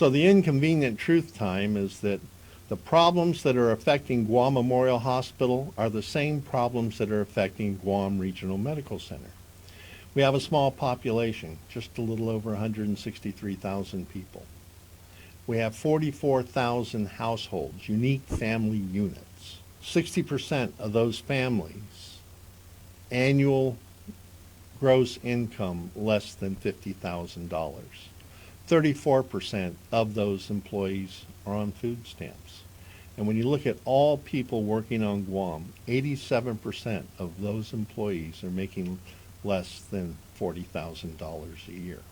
So the inconvenient truth time is that the problems that are affecting Guam Memorial Hospital are the same problems that are affecting Guam Regional Medical Center. We have a small population, just a little over 163,000 people. We have 44,000 households, unique family units. 60% of those families, annual gross income less than $50,000. 34% of those employees are on food stamps. And when you look at all people working on Guam, 87% of those employees are making less than $40,000 a year.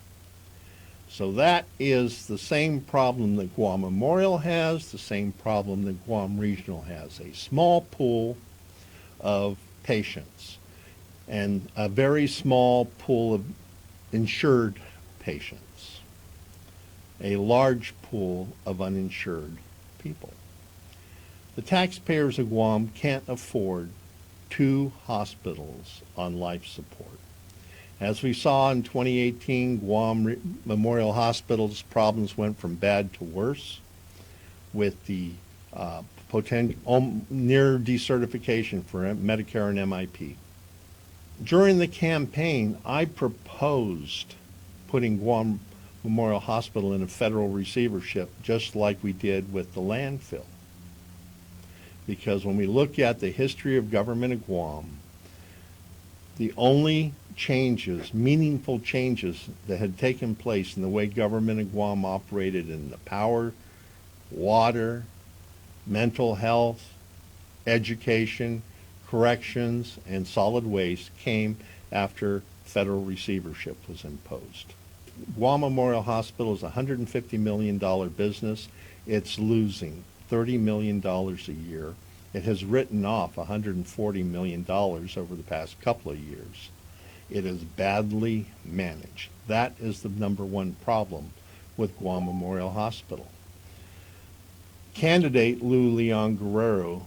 So that is the same problem that Guam Memorial has, the same problem that Guam Regional has, a small pool of patients and a very small pool of insured patients, a large pool of uninsured people. The taxpayers of Guam can't afford 2 hospitals on life support. As we saw in 2018, Guam Memorial Hospital's problems went from bad to worse with the near decertification for Medicare and MIP. During the campaign, I proposed putting Guam Memorial Hospital in a federal receivership, just like we did with the landfill. Because when we look at the history of government of Guam, the only changes, meaningful changes that had taken place in the way government of Guam operated in the power, water, mental health, education, corrections, and solid waste came after federal receivership was imposed. Guam Memorial Hospital is a $150 million business. It's losing $30 million a year. It has written off $140 million over the past couple of years. It is badly managed. That is the number one problem with Guam Memorial Hospital. Candidate Lou Leon Guerrero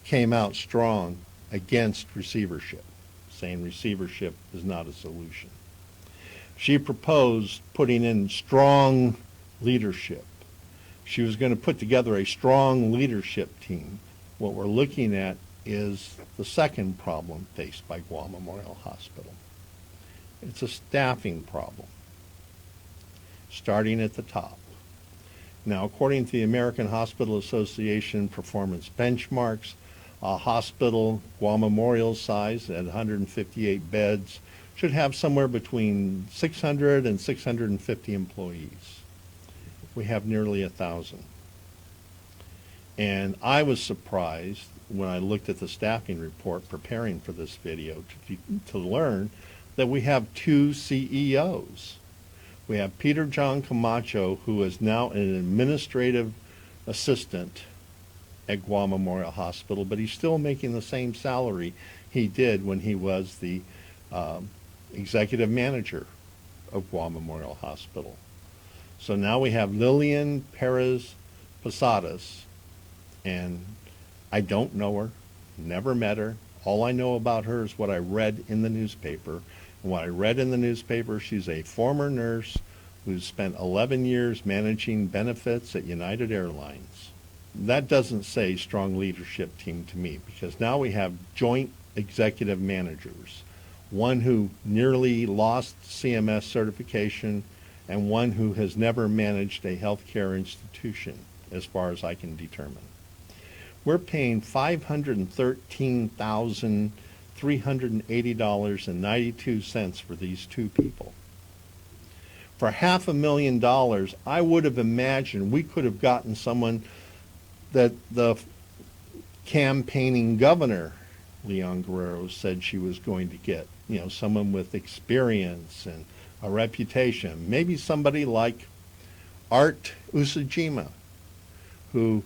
came out strong against receivership, saying receivership is not a solution. She proposed putting in strong leadership. She was going to put together a strong leadership team. What we're looking at is the second problem faced by Guam Memorial Hospital. It's a staffing problem, starting at the top. Now, according to the American Hospital Association performance benchmarks, a hospital Guam Memorial size at 158 beds should have somewhere between 600 and 650 employees. We have nearly 1,000. And I was surprised when I looked at the staffing report preparing for this video to learn that we have 2 CEOs. We have Peter John Camacho, who is now an administrative assistant at Guam Memorial Hospital, but he's still making the same salary he did when he was the executive manager of Guam Memorial Hospital. So now we have Lillian Perez Posadas, and I don't know her, never met her. All I know about her is what I read in the newspaper. And what I read in the newspaper, she's a former nurse who's spent 11 years managing benefits at United Airlines. That doesn't say strong leadership team to me, because now we have joint executive managers, one who nearly lost CMS certification and one who has never managed a healthcare institution, as far as I can determine. We're paying $513,380.92 for these 2 people. For $500,000, I would have imagined we could have gotten someone that the campaigning Governor Leon Guerrero said she was going to get, someone with experience and a reputation. Maybe somebody like Art Usajima, who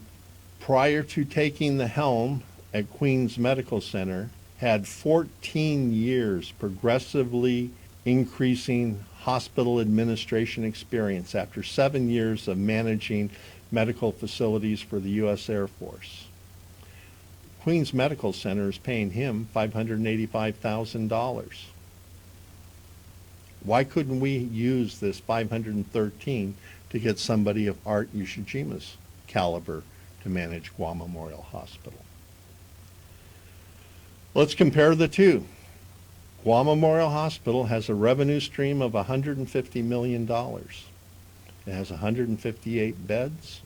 prior to taking the helm at Queens Medical Center had 14 years progressively increasing hospital administration experience after 7 years of managing medical facilities for the U.S. Air Force. Queens Medical Center is paying him $585,000. Why couldn't we use this $513 to get somebody of Art Ushijima's caliber to manage Guam Memorial Hospital. Let's compare the two. Guam Memorial Hospital has a revenue stream of $150 million. It has 158 beds.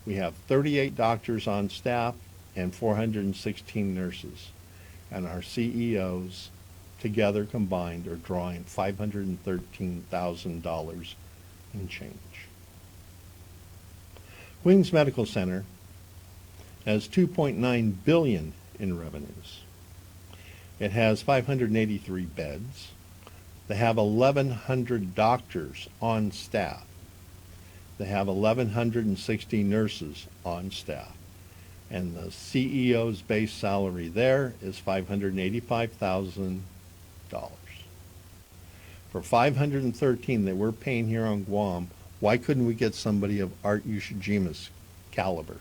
We have 38 doctors on staff and 416 nurses. And our CEOs together combined are drawing $513,000 in change. Queens Medical Center has $2.9 billion in revenues. It has 583 beds. They have 1,100 doctors on staff. They have 1,160 nurses on staff. And the CEO's base salary there is $585,000. For $513,000 that we're paying here on Guam, why couldn't we get somebody of Art Ushijima's caliber?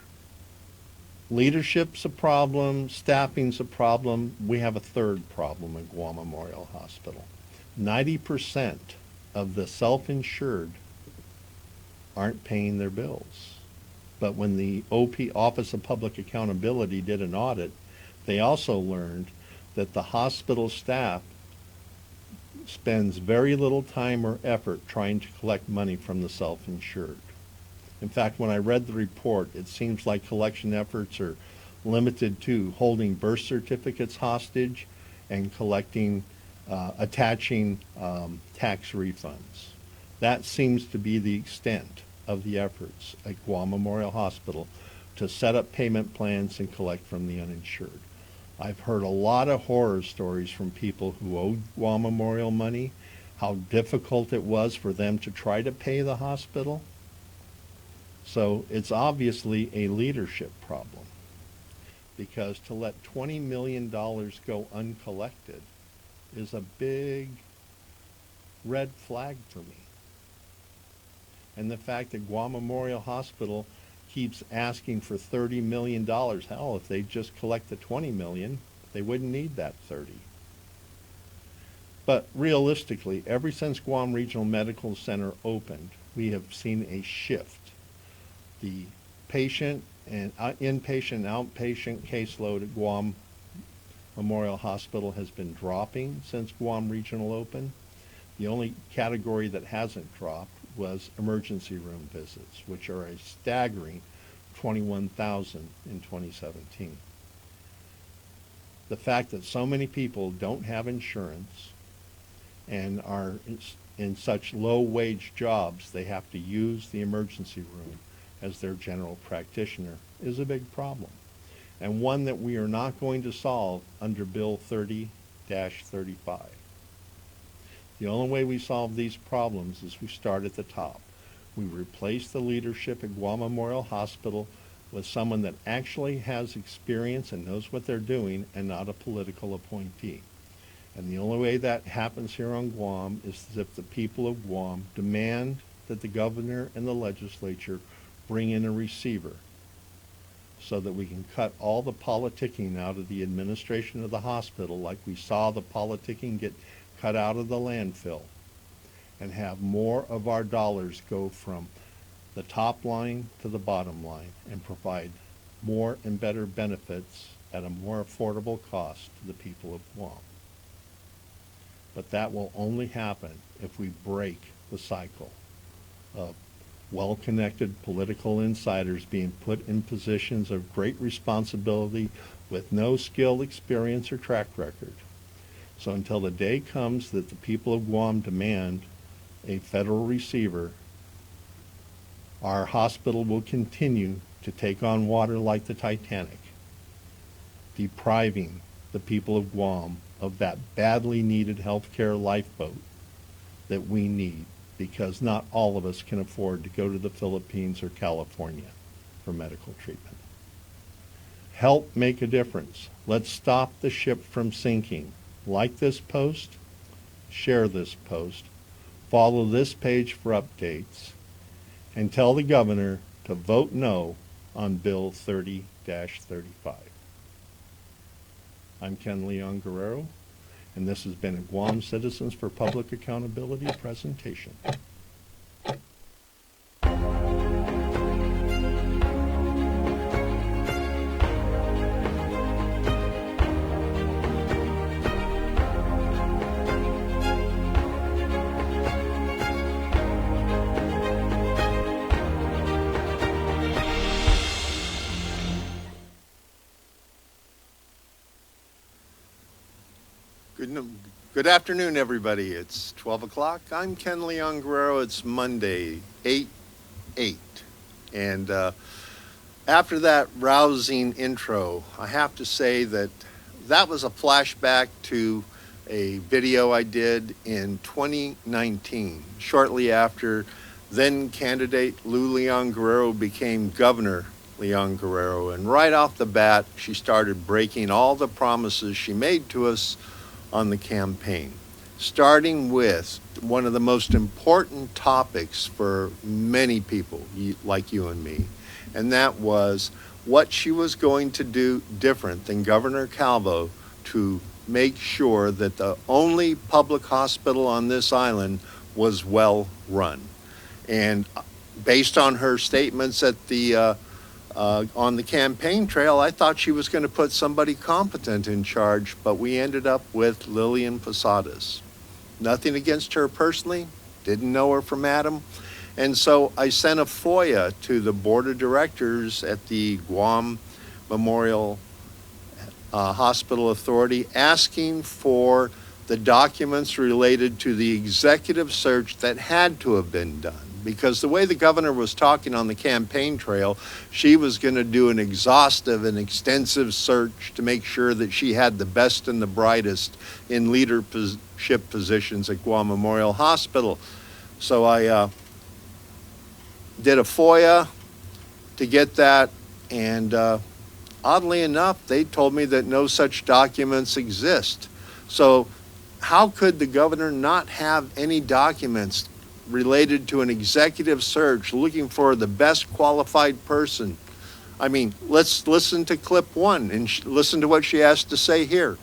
Leadership's a problem, staffing's a problem. We have a third problem at Guam Memorial Hospital. 90% of the self-insured aren't paying their bills. But when the Office of Public Accountability did an audit, they also learned that the hospital staff spends very little time or effort trying to collect money from the self-insured. In fact, when I read the report, it seems like collection efforts are limited to holding birth certificates hostage and collecting, attaching tax refunds. That seems to be the extent of the efforts at Guam Memorial Hospital to set up payment plans and collect from the uninsured. I've heard a lot of horror stories from people who owed Guam Memorial money, how difficult it was for them to try to pay the hospital. So it's obviously a leadership problem, because to let $20 million go uncollected is a big red flag for me. And the fact that Guam Memorial Hospital keeps asking for $30 million, hell, if they just collect the $20 million, they wouldn't need that 30. But realistically, ever since Guam Regional Medical Center opened, we have seen a shift. The patient and inpatient and outpatient caseload at Guam Memorial Hospital has been dropping since Guam Regional opened. The only category that hasn't dropped was emergency room visits, which are a staggering 21,000 in 2017. The fact that so many people don't have insurance and are in such low-wage jobs they have to use the emergency room as their general practitioner is a big problem, and one that we are not going to solve under Bill 30-35. The only way we solve these problems is we start at the top. We replace the leadership at Guam Memorial Hospital with someone that actually has experience and knows what they're doing, and not a political appointee. And the only way that happens here on Guam is if the people of Guam demand that the governor and the legislature bring in a receiver so that we can cut all the politicking out of the administration of the hospital, like we saw the politicking get cut out of the landfill, and have more of our dollars go from the top line to the bottom line and provide more and better benefits at a more affordable cost to the people of Guam. But that will only happen if we break the cycle of well-connected political insiders being put in positions of great responsibility with no skill, experience, or track record. So until the day comes that the people of Guam demand a federal receiver, our hospital will continue to take on water like the Titanic, depriving the people of Guam of that badly needed healthcare lifeboat that we need, because not all of us can afford to go to the Philippines or California for medical treatment. Help make a difference. Let's stop the ship from sinking. Like this post, share this post, follow this page for updates, and tell the governor to vote no on Bill 30-35. I'm Ken Leon Guerrero, and this has been a Guam Citizens for Public Accountability presentation. Good afternoon, everybody. It's 12 o'clock. I'm Ken Leon Guerrero. It's Monday, 8/8. And after that rousing intro, I have to say that that was a flashback to a video I did in 2019, shortly after then candidate Lou Leon Guerrero became Governor Leon Guerrero. And right off the bat, she started breaking all the promises she made to us on the campaign, starting with one of the most important topics for many people like you and me, and that was what she was going to do different than Governor Calvo to make sure that the only public hospital on this island was well run. And based on her statements at the on the campaign trail, I thought she was going to put somebody competent in charge, but we ended up with Lillian Posadas. Nothing against her personally, didn't know her from Adam. And so I sent a FOIA to the board of directors at the Guam Memorial Hospital Authority asking for the documents related to the executive search that had to have been done. Because the way the governor was talking on the campaign trail, she was going to do an exhaustive and extensive search to make sure that she had the best and the brightest in leadership positions at Guam Memorial Hospital. So I did a FOIA to get that, and oddly enough, they told me that no such documents exist. So how could the governor not have any documents related to an executive search looking for the best qualified person? I mean, let's listen to clip one and listen to what she has to say here.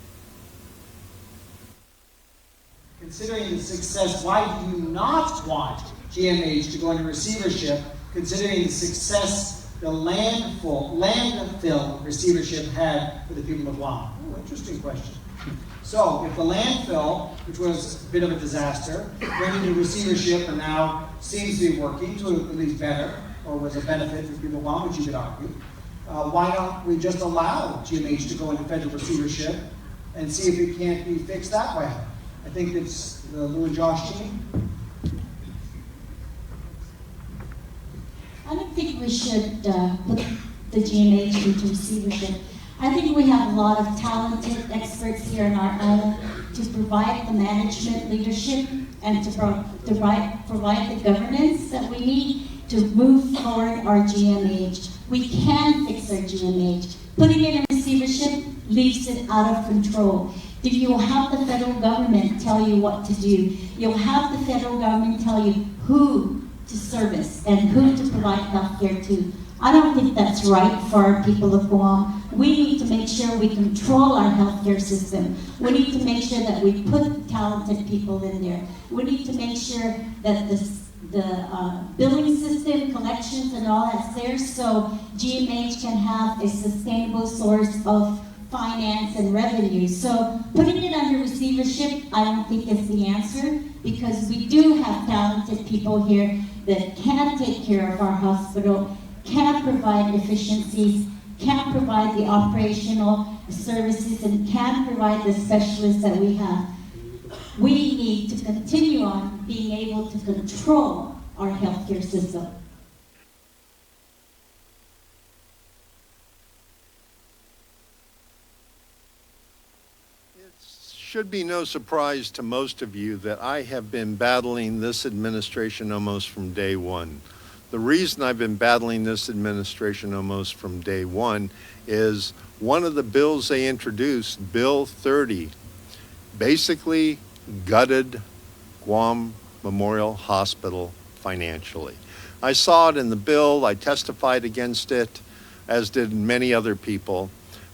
Considering the success, why do you not want GMH to go into receivership, considering the success the landfill receivership had for the people of Guam? Oh, interesting question. So, if the landfill, which was a bit of a disaster, went into receivership and now seems to be working to at least better, or was a benefit for people of Guam, which you could argue, why don't we just allow GMH to go into federal receivership and see if it can't be fixed that way? I think it's the Lou and Josh team. I don't think we should put the GMH into receivership. I think we have a lot of talented experts here in our island to provide the management leadership and to provide the governance that we need to move forward our GMH. We can fix our GMH. Putting it in receivership leaves it out of control. You'll have the federal government tell you what to do. You'll have the federal government tell you who to service and who to provide health care to. I don't think that's right for our people of Guam. We need to make sure we control our healthcare system. We need to make sure that we put talented people in there. We need to make sure that the billing system, collections, and all that's there so GMH can have a sustainable source of finance and revenue. So putting it under receivership, I don't think is the answer, because we do have talented people here that can take care of our hospital, can provide efficiencies, can provide the operational services, and can provide the specialists that we have. We need to continue on being able to control our healthcare system. It should be no surprise to most of you that I have been battling this administration almost from day one. The reason I've been battling this administration almost from day one is one of the bills they introduced, Bill 30, basically gutted Guam Memorial Hospital financially. I saw it in the bill, I testified against it, as did many other people.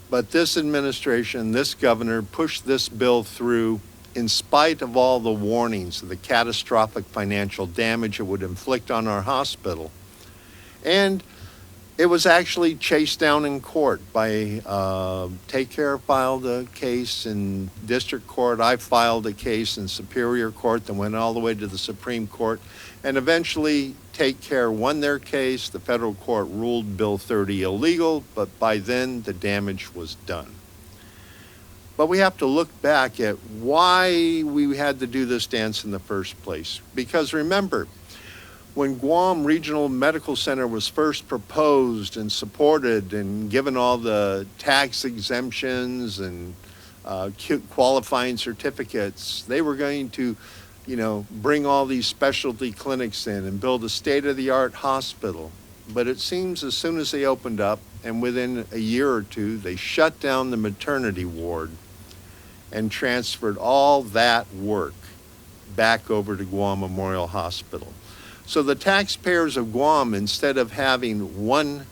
But this administration, this governor, pushed this bill through in spite of all the warnings of the catastrophic financial damage it would inflict on our hospital. And it was actually chased down in court by Take Care filed a case in district court. I filed a case in Superior Court that went all the way to the Supreme Court. And eventually Take Care won their case. The federal court ruled Bill 30 illegal, but by then the damage was done. But we have to look back at why we had to do this dance in the first place. Because remember, when Guam Regional Medical Center was first proposed and supported and given all the tax exemptions and qualifying certificates, they were going to, bring all these specialty clinics in and build a state-of-the-art hospital. But it seems as soon as they opened up, and within a year or two, they shut down the maternity ward and transferred all that work back over to Guam Memorial Hospital. So the taxpayers of Guam, instead of having one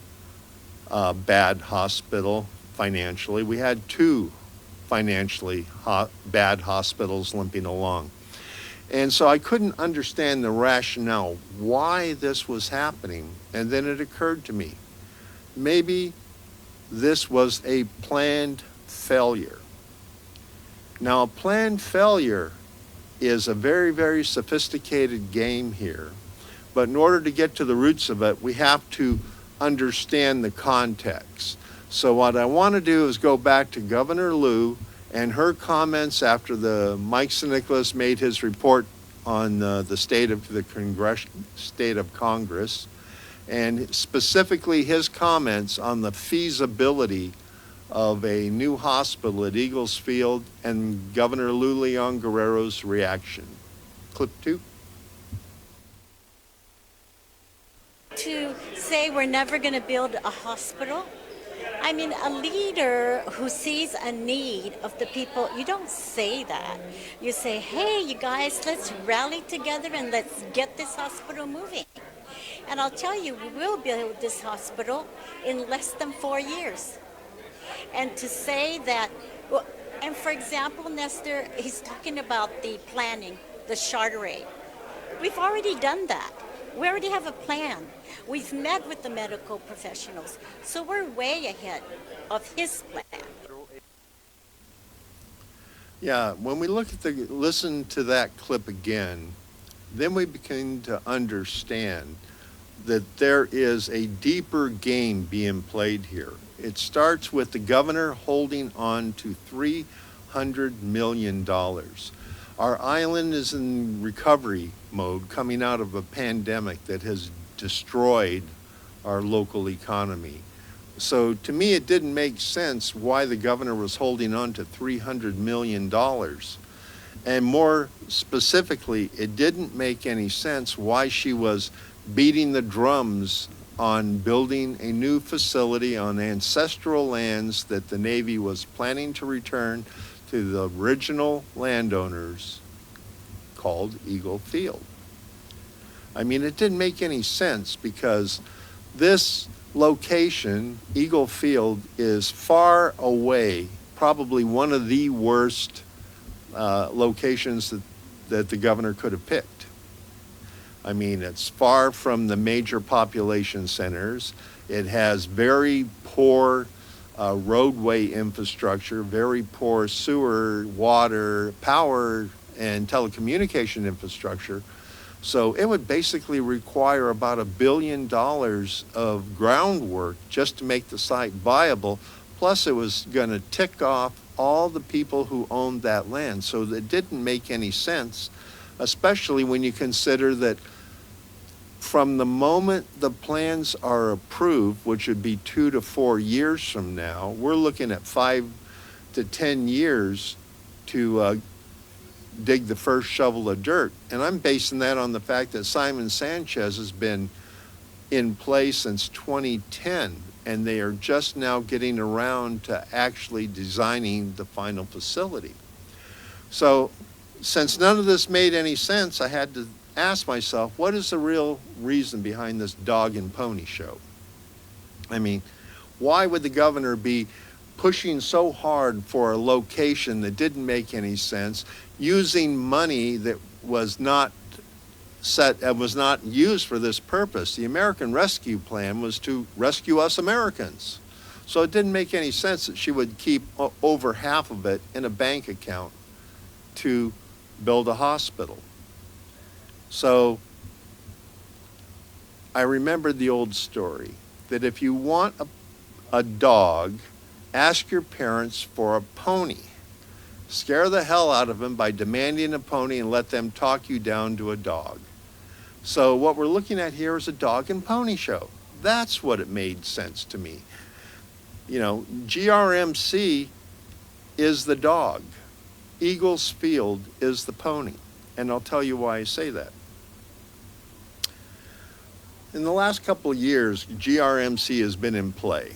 bad hospital financially, we had two financially bad hospitals limping along. And so I couldn't understand the rationale why this was happening. And then it occurred to me, maybe this was a planned failure. Now, a planned failure is a very, very sophisticated game here. But in order to get to the roots of it, we have to understand the context. So what I want to do is go back to Governor Lou and her comments after Mike Nicholas made his report on the state of Congress, and specifically his comments on the feasibility of a new hospital at Eagles Field and Governor Lou Leon Guerrero's reaction. Clip 2. To say we're never going to build a hospital. I mean, a leader who sees a need of the people, you don't say that. You say, hey, you guys, let's rally together and let's get this hospital moving. And I'll tell you, we will build this hospital in less than 4 years. And to say that, well, and for example, Nestor, he's talking about the planning, the charterate. We've already done that. We already have a plan. We've met with the medical professionals, so we're way ahead of his plan. Yeah, when we listen to that clip again, then we begin to understand that there is a deeper game being played here. It starts with the governor holding on to $300 million. Our island is in recovery mode coming out of a pandemic that has destroyed our local economy. So to me, it didn't make sense why the governor was holding on to $300 million. And more specifically, it didn't make any sense why she was beating the drums on building a new facility on ancestral lands that the Navy was planning to return to the original landowners, called Eagle Field. I mean, it didn't make any sense because this location, Eagle Field, is far away, probably one of the worst locations that the governor could have picked. I mean, it's far from the major population centers. It has very poor roadway infrastructure, very poor sewer, water, power, and telecommunication infrastructure. So it would basically require about $1 billion of groundwork just to make the site viable. Plus it was going to tick off all the people who owned that land. So it didn't make any sense, especially when you consider that from the moment the plans are approved, which would be 2 to 4 years from now, we're looking at 5 to 10 years to dig the first shovel of dirt. And I'm basing that on the fact that Simon Sanchez has been in place since 2010, and they are just now getting around to actually designing the final facility. So since none of this made any sense, I had to ask myself, what is the real reason behind this dog and pony show? I mean, why would the governor be pushing so hard for a location that didn't make any sense, using money that was not used for this purpose? The American Rescue Plan was to rescue us Americans. So it didn't make any sense that she would keep over half of it in a bank account to build a hospital. So I remembered the old story that if you want a dog, ask your parents for a pony. Scare the hell out of them by demanding a pony and let them talk you down to a dog. So what we're looking at here is a dog and pony show. That's what it made sense to me. You know, GRMC is the dog. Eagles Field is the pony. And I'll tell you why I say that. In the last couple of years, GRMC has been in play.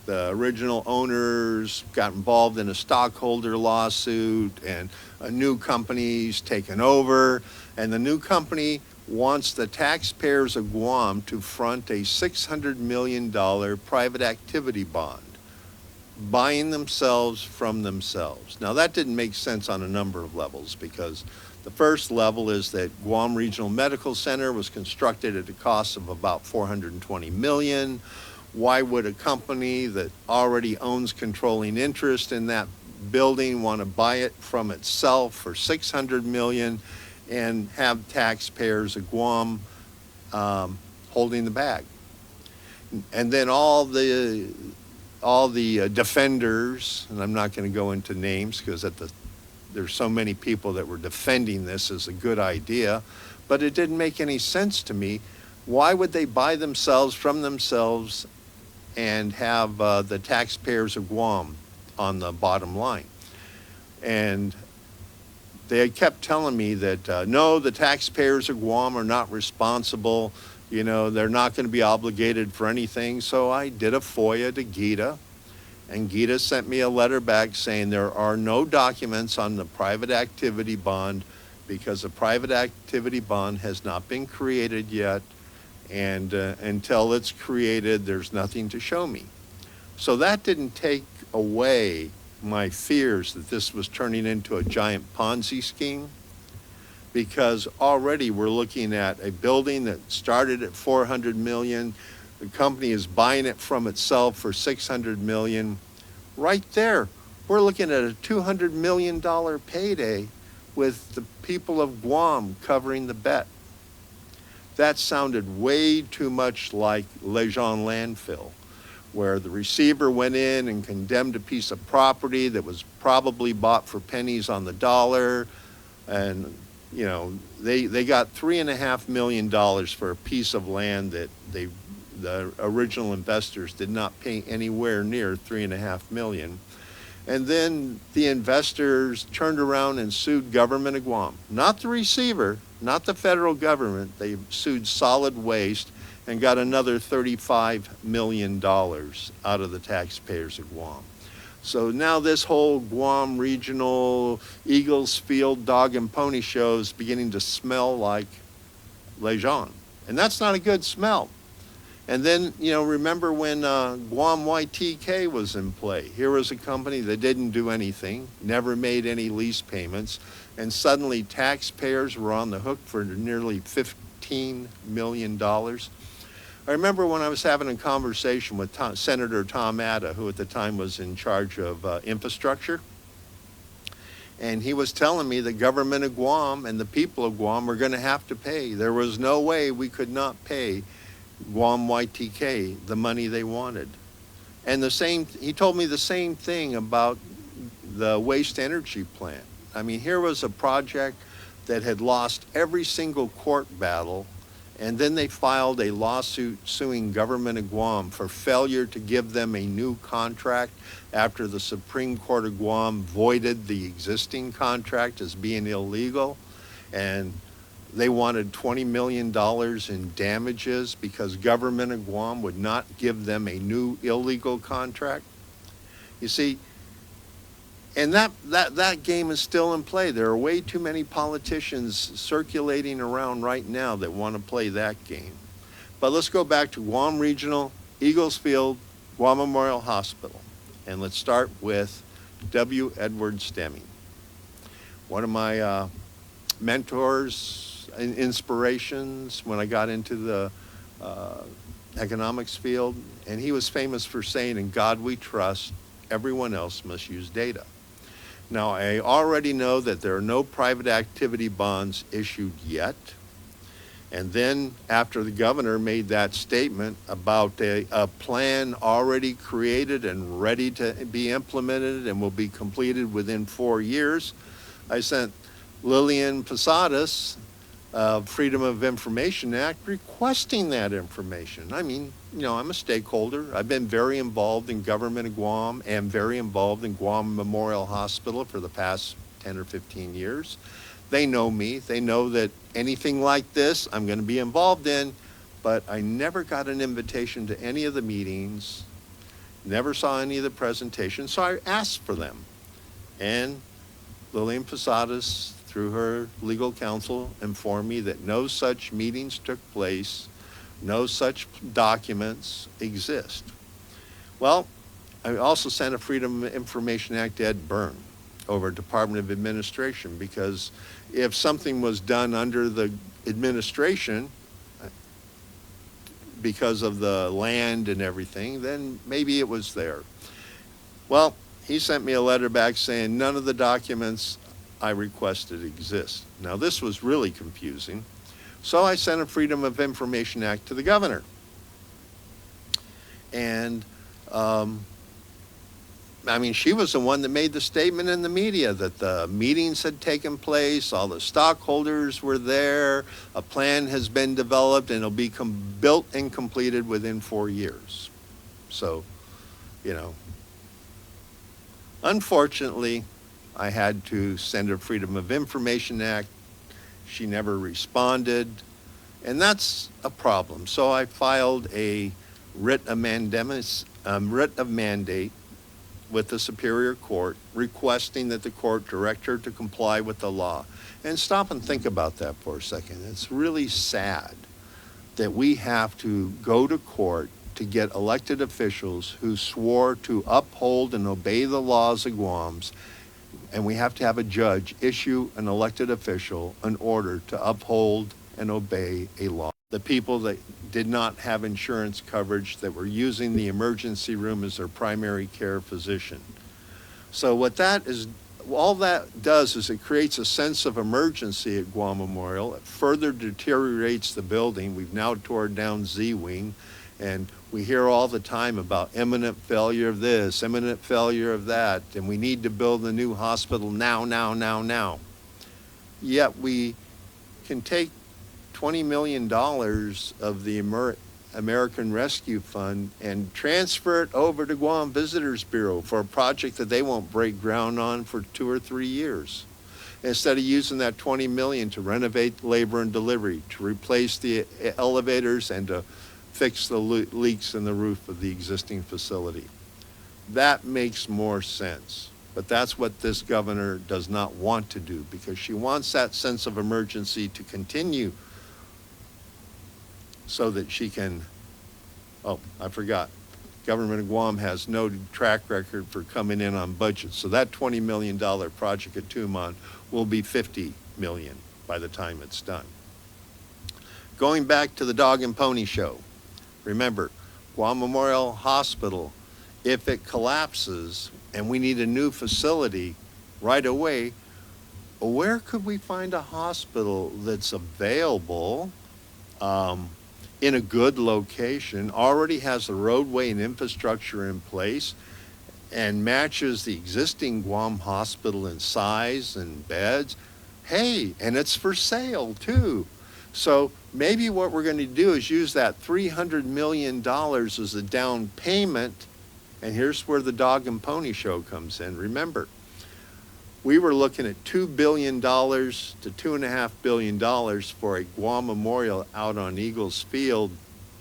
The original owners got involved in a stockholder lawsuit, and a new company's taken over, and the new company wants the taxpayers of Guam to front a $600 million private activity bond, buying themselves from themselves. Now that didn't make sense on a number of levels, because the first level is that Guam Regional Medical Center was constructed at a cost of about $420 million. Why would a company that already owns controlling interest in that building want to buy it from itself for $600 million and have taxpayers of Guam holding the bag? And then all the defenders, and I'm not going to go into names because there's so many people that were defending this as a good idea, but it didn't make any sense to me. Why would they buy themselves from themselves and have the taxpayers of Guam on the bottom line? And they kept telling me that, no, the taxpayers of Guam are not responsible. You know, they're not going to be obligated for anything. So I did a FOIA to Gita, and Gita sent me a letter back saying there are no documents on the private activity bond because the private activity bond has not been created yet, and until it's created, there's nothing to show me. So that didn't take away my fears that this was turning into a giant Ponzi scheme, because already we're looking at a building that started at $400 million. The company is buying it from itself for $600 million. Right there, we're looking at a $200 million payday with the people of Guam covering the bet. That sounded way too much like Lejeune landfill, where the receiver went in and condemned a piece of property that was probably bought for pennies on the dollar, and you know, they got $3.5 million for a piece of land that the original investors did not pay anywhere near $3.5 million. And then the investors turned around and sued government of Guam. Not the receiver, not the federal government. They sued solid waste and got another $35 million out of the taxpayers of Guam. So now this whole Guam Regional Eagles Field Dog and Pony show is beginning to smell like Lejeune. And that's not a good smell. And then, you know, remember when Guam YTK was in play. Here was a company that didn't do anything, never made any lease payments, and suddenly taxpayers were on the hook for nearly $15 million. I remember when I was having a conversation with Senator Tom Atta, who at the time was in charge of infrastructure, and he was telling me the government of Guam and the people of Guam were going to have to pay. There was no way we could not pay Guam YTK the money they wanted. And he told me the same thing about the waste energy plant. I mean, here was a project that had lost every single court battle, and then they filed a lawsuit suing government of Guam for failure to give them a new contract after the Supreme Court of Guam voided the existing contract as being illegal. And they wanted $20 million in damages because government of Guam would not give them a new illegal contract. You see, and that game is still in play. There are way too many politicians circulating around right now that want to play that game. But let's go back to Guam Regional, Eagles Field, Guam Memorial Hospital. And let's start with W. Edward Stemming. One of my mentors and inspirations when I got into the economics field. And he was famous for saying, "In God we trust, everyone else must use data." Now, I already know that there are no private activity bonds issued yet. And then after the governor made that statement about a plan already created and ready to be implemented and will be completed within 4 years, I sent Lillian Posadas, Freedom of Information Act, requesting that information. I mean, you know, I'm a stakeholder. I've been very involved in government of Guam and very involved in Guam Memorial Hospital for the past 10 or 15 years. They know me. They know that anything like this I'm going to be involved in, but I never got an invitation to any of the meetings, never saw any of the presentations, so I asked for them. And Lillian Posadas, through her legal counsel, informed me that no such meetings took place, no such documents exist. Well, I also sent a Freedom of Information Act to Ed Byrne over Department of Administration, because if something was done under the administration because of the land and everything, then maybe it was there. Well, he sent me a letter back saying none of the documents I requested exist. Now, this was really confusing. So I sent a Freedom of Information Act to the governor. And I mean, she was the one that made the statement in the media that the meetings had taken place, all the stockholders were there, a plan has been developed, and it'll be built and completed within 4 years. So, you know, unfortunately, I had to send a Freedom of Information Act. She never responded, and that's a problem. So I filed a writ of mandate with the Superior Court, requesting that the court direct her to comply with the law. And stop and think about that for a second. It's really sad that we have to go to court to get elected officials who swore to uphold and obey the laws of Guam's, and we have to have a judge issue an elected official an order to uphold and obey a law. The people that did not have insurance coverage, that were using the emergency room as their primary care physician. So what that is, all that does is it creates a sense of emergency at Guam Memorial. It further deteriorates the building. We've now torn down Z-Wing, and we hear all the time about imminent failure of this, imminent failure of that, and we need to build a new hospital now. Yet we can take $20 million of the American Rescue Fund and transfer it over to Guam Visitors Bureau for a project that they won't break ground on for 2 or 3 years. Instead of using that $20 million to renovate labor and delivery, to replace the elevators, and to fix the leaks in the roof of the existing facility. That makes more sense. But that's what this governor does not want to do, because she wants that sense of emergency to continue so that she can, oh, I forgot. Government of Guam has no track record for coming in on budget. So that $20 million project at Tumon will be $50 million by the time it's done. Going back to the dog and pony show, remember, Guam Memorial Hospital, if it collapses and we need a new facility right away, where could we find a hospital that's available in a good location, already has the roadway and infrastructure in place, and matches the existing Guam hospital in size and beds? Hey, and it's for sale too. So maybe what we're going to do is use that $300 million as a down payment, and here's where the dog and pony show comes in. Remember, we were looking at $2 billion to $2.5 billion for a Guam Memorial out on Eagles Field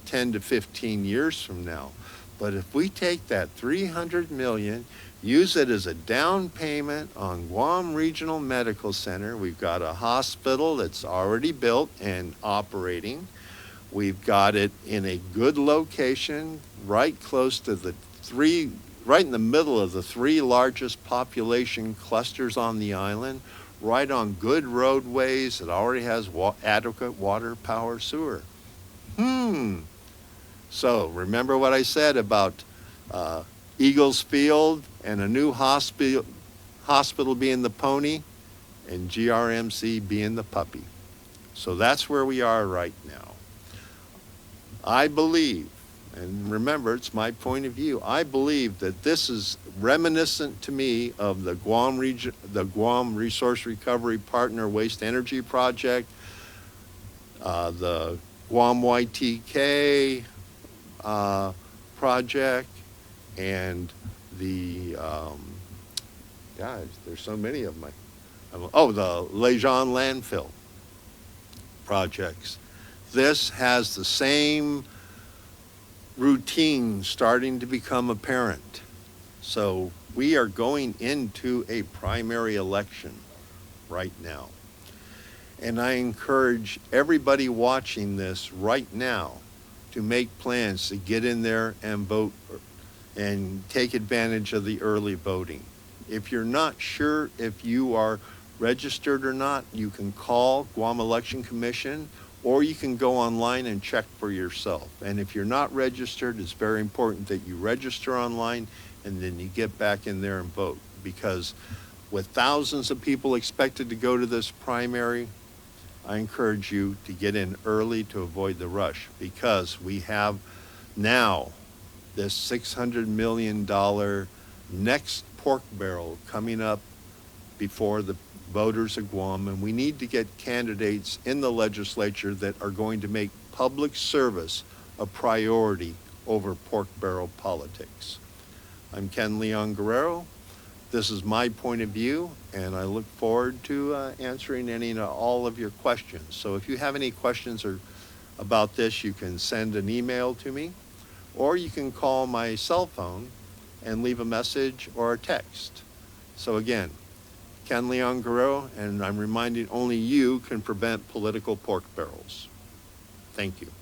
10 to 15 years from now. But if we take that $300 million, use it as a down payment on Guam Regional Medical Center, we've got a hospital that's already built and operating. We've got it in a good location, right close to right in the middle of the 3 largest population clusters on the island, right on good roadways. It already has adequate water, power, sewer. So remember what I said about Eagles Field and a new hospital being the pony and GRMC being the puppy. So that's where we are right now. I believe, and remember, it's my point of view, I believe that this is reminiscent to me of the Guam Resource Recovery Partner Waste Energy Project, the Guam YTK project, and the, guys, there's so many of them. The Lejean landfill projects. This has the same routine starting to become apparent. So we are going into a primary election right now. And I encourage everybody watching this right now to make plans to get in there and vote and take advantage of the early voting. If you're not sure if you are registered or not, you can call Guam Election Commission, or you can go online and check for yourself. And if you're not registered, it's very important that you register online and then you get back in there and vote. Because with thousands of people expected to go to this primary, I encourage you to get in early to avoid the rush, because we have now this $600 million next pork barrel coming up before the voters of Guam, and we need to get candidates in the legislature that are going to make public service a priority over pork barrel politics. I'm Ken Leon Guerrero. This is my point of view, and I look forward to answering any and all of your questions. So if you have any questions about this, you can send an email to me, or you can call my cell phone and leave a message or a text. So again, Ken Leon Guerrero, and I'm reminding only you can prevent political pork barrels. Thank you.